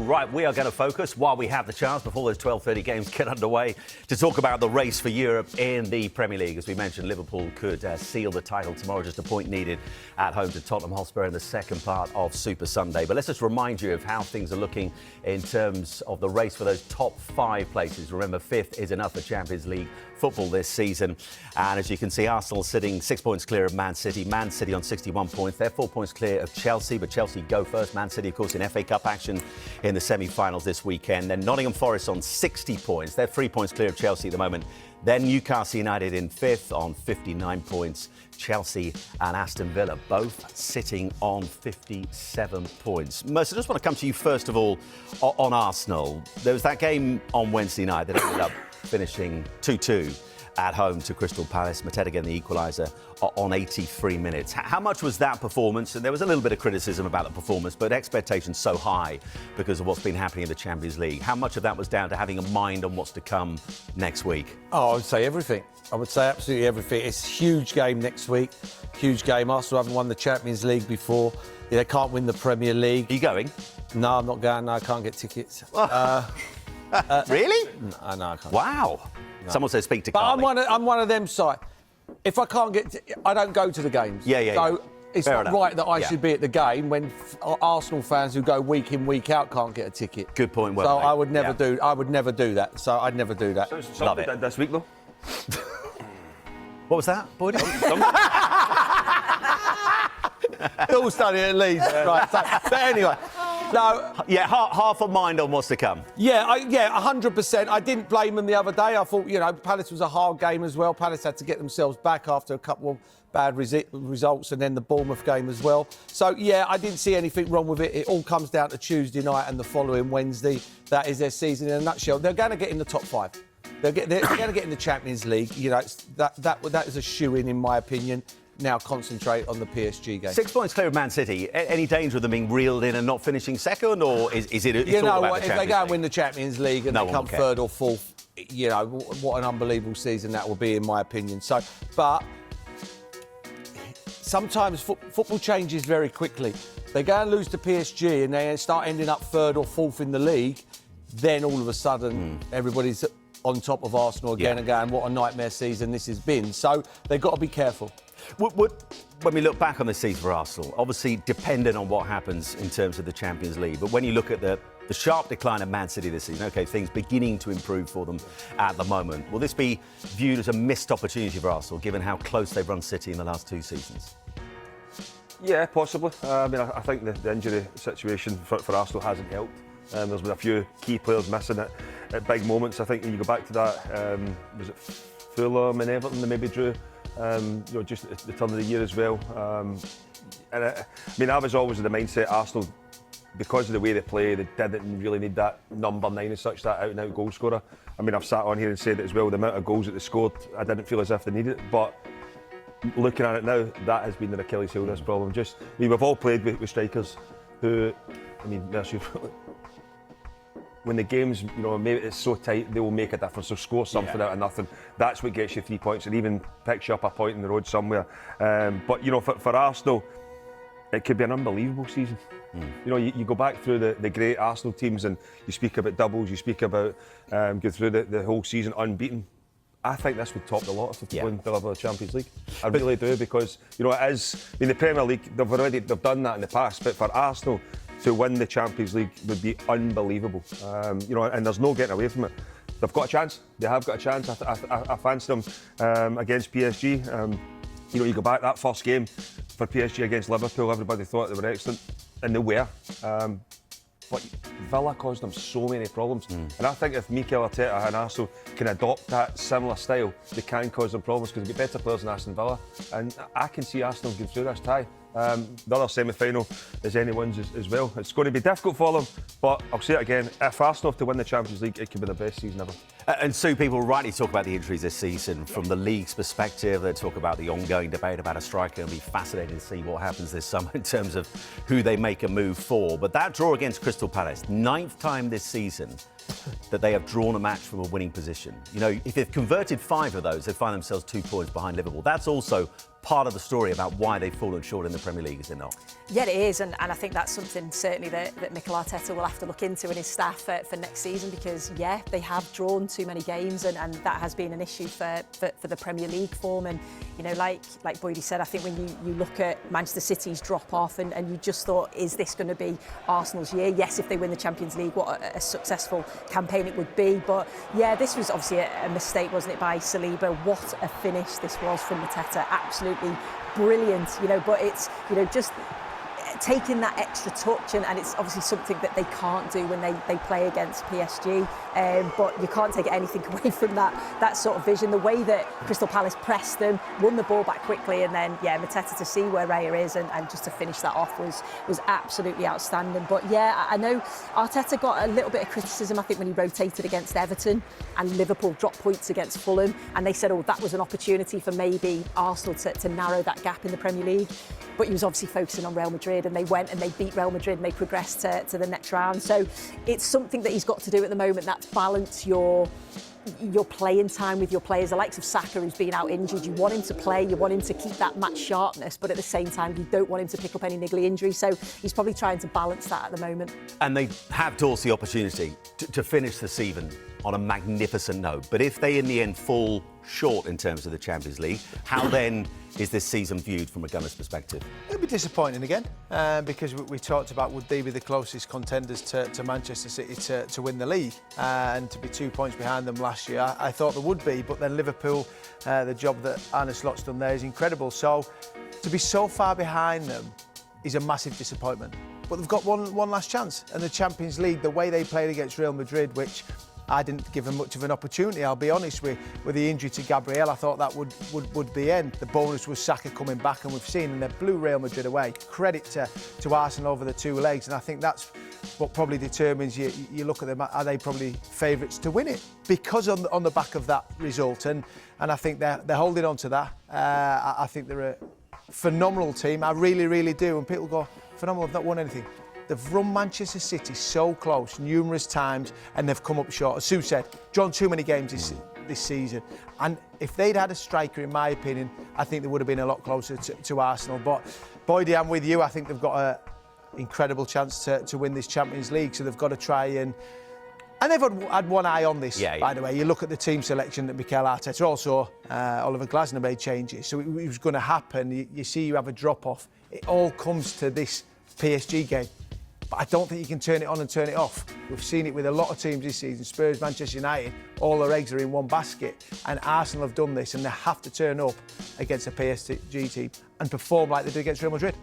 Right, we are going to focus, while we have the chance, before those 12:30 games get underway, to talk about the race for Europe in the Premier League. As we mentioned, Liverpool could seal the title tomorrow, just a point needed at home to Tottenham Hotspur in the second part of Super Sunday. But let's just remind you of how things are looking in terms of the race for those top 5 places. Remember, 5th is enough for Champions League football this season. And as you can see, Arsenal sitting 6 points clear of Man City. Man City on 61 points. They're 4 points clear of Chelsea, but Chelsea go first. Man City, of course, in FA Cup action in the semi-finals this weekend. Then Nottingham Forest on 60 points. They're 3 points clear of Chelsea at the moment. Then Newcastle United in 5th on 59 points. Chelsea and Aston Villa both sitting on 57 points. Mercer, I just want to come to you first of all on Arsenal. There was that game on Wednesday night that ended up finishing 2-2 at home to Crystal Palace. Mateta getting the equaliser on 83 minutes. How much was that performance? And there was a little bit of criticism about the performance, but expectations so high because of what's been happening in the Champions League. How much of that was down to having a mind on what's to come next week? Oh, I would say everything. I would say absolutely everything. It's a huge game next week. Huge game. Arsenal haven't won the Champions League before. They can't win the Premier League. Are you going? No, I'm not going. No, I can't get tickets. Really? No, I can't. Wow. No. Someone says speak to But Carly. I'm one of them side. If I can't get, I don't go to the games. So it's Fair not enough. right that I should be at the game when Arsenal fans who go week in, week out can't get a ticket. Good point. Well, so mate. I would never do. I would never do that. So I'd never do that. Love it. This week though. What was that, Boyd? All studying at Leeds, right? So, but anyway, no. Yeah, half a mind on what's to come. Yeah, 100%. I didn't blame them the other day. I thought, Palace was a hard game as well. Palace had to get themselves back after a couple of bad results and then the Bournemouth game as well. So, yeah, I didn't see anything wrong with it. It all comes down to Tuesday night and the following Wednesday. That is their season in a nutshell. They're going to get in the top 5. They're going to get in the Champions League. That is a shoo-in, in my opinion. Now concentrate on the PSG game. 6 points clear of Man City. Any danger of them being reeled in and not finishing second, or is it? It's all about the if they go and win the Champions League and they come third or fourth, what an unbelievable season that will be, in my opinion. So, but sometimes football changes very quickly. They go and lose to PSG and they start ending up third or fourth in the league. Then all of a sudden, everybody's on top of Arsenal again and going, what a nightmare season this has been. So they've got to be careful. When we look back on this season for Arsenal, obviously dependent on what happens in terms of the Champions League, but when you look at the sharp decline of Man City this season, OK, things beginning to improve for them at the moment, will this be viewed as a missed opportunity for Arsenal, given how close they've run City in the last 2 seasons? Yeah, possibly. I think the injury situation for Arsenal hasn't helped. There's been a few key players missing at big moments. I think when you go back to that, was it Fulham and Everton they maybe drew? Just at the turn of the year as well. I was always in the mindset Arsenal, because of the way they play, they didn't really need that number 9 as such, that out-and-out goal scorer. I've sat on here and said it as well, the amount of goals that they scored, I didn't feel as if they needed it, but looking at it now, that has been the Achilles heel, this problem. We've all played with strikers who, when the game's, maybe it's so tight, they will make a difference. They'll score something out of nothing. That's what gets you 3 points and even picks you up a point in the road somewhere. But for Arsenal, it could be an unbelievable season. You go back through the great Arsenal teams and you speak about doubles, you speak about go through the whole season unbeaten. I think this would top the lot if they win the Champions League. I really do, because it is. The Premier League, they've done that in the past, but for Arsenal to win the Champions League would be unbelievable. And there's no getting away from it. They've got a chance. They have got a chance. I fancy them against PSG. You go back that first game for PSG against Liverpool. Everybody thought they were excellent, and they were. But Villa caused them so many problems. And I think if Mikel Arteta and Arsenal can adopt that similar style, they can cause them problems, because they've got better players than Aston Villa. And I can see Arsenal going through this tie. The other semi-final is anyone's as well. It's going to be difficult for them, but I'll say it again, if Arsenal have to win the Champions League, it could be the best season ever. And Sue, people rightly talk about the injuries this season. From the league's perspective, they talk about the ongoing debate about a striker. It'll be fascinating to see what happens this summer in terms of who they make a move for. But that draw against Crystal Palace, 9th time this season that they have drawn a match from a winning position. If they've converted 5 of those, they find themselves 2 points behind Liverpool. That's also part of the story about why they've fallen short in the Premier League, is it not? Yeah, it is, and I think that's something certainly that Mikel Arteta will have to look into in his staff for next season, because, yeah, they have drawn too many games, and that has been an issue for the Premier League form. And, you know, like Boydie said, I think when you look at Manchester City's drop-off and you just thought, is this going to be Arsenal's year? Yes, if they win the Champions League, what a successful campaign it would be. But, yeah, this was obviously a mistake, wasn't it, by Saliba? What a finish this was from Arteta. Absolutely brilliant, you know, but it's, you know, just taking that extra touch, and it's obviously something that they can't do when they play against PSG, but you can't take anything away from that sort of vision. The way that Crystal Palace pressed them, won the ball back quickly, and then, yeah, Arteta to see where Raya is and just to finish that off was absolutely outstanding. But, yeah, I know Arteta got a little bit of criticism, I think, when he rotated against Everton and Liverpool dropped points against Fulham, and they said, oh, that was an opportunity for maybe Arsenal to narrow that gap in the Premier League. But he was obviously focusing on Real Madrid, and they went and they beat Real Madrid and they progressed to the next round. So it's something that he's got to do at the moment, that's balance your playing time with your players. The likes of Saka, who's been out injured, you want him to play, you want him to keep that match sharpness, but at the same time you don't want him to pick up any niggly injury. So he's probably trying to balance that at the moment. And they have to also the opportunity to finish the season on a magnificent note. But if they in the end fall short in terms of the Champions League, how then is this season viewed from a Gunners' perspective? It'll be disappointing again, because we talked about, would they be the closest contenders to Manchester City to win the league, and to be 2 points behind them last year. I thought there would be, but then Liverpool, the job that Arne Slot's done there is incredible. So to be so far behind them is a massive disappointment. But they've got one last chance, and the Champions League, the way they played against Real Madrid, which I didn't give them much of an opportunity, I'll be honest, with the injury to Gabriel. I thought that would be end. The bonus was Saka coming back, and we've seen, and they blew Real Madrid away. Credit to Arsenal over the two legs, and I think that's what probably determines you look at them, are they probably favourites to win it? Because on the back of that result, and I think they're holding on to that. I think they're a phenomenal team. I really, really do. And people go, phenomenal, they've not won anything. They've run Manchester City so close numerous times, and they've come up short. As Sue said, drawn too many games this season. And if they'd had a striker, in my opinion, I think they would have been a lot closer to Arsenal. But, Boydie, I'm with you. I think they've got an incredible chance to win this Champions League. So they've got to try and they've had one eye on this, by the way. You look at the team selection that Mikel Arteta, also Oliver Glasner made changes. So it was going to happen. You see you have a drop-off. It all comes to this PSG game. But I don't think you can turn it on and turn it off. We've seen it with a lot of teams this season. Spurs, Manchester United, all their eggs are in one basket. And Arsenal have done this, and they have to turn up against a PSG team and perform like they did against Real Madrid.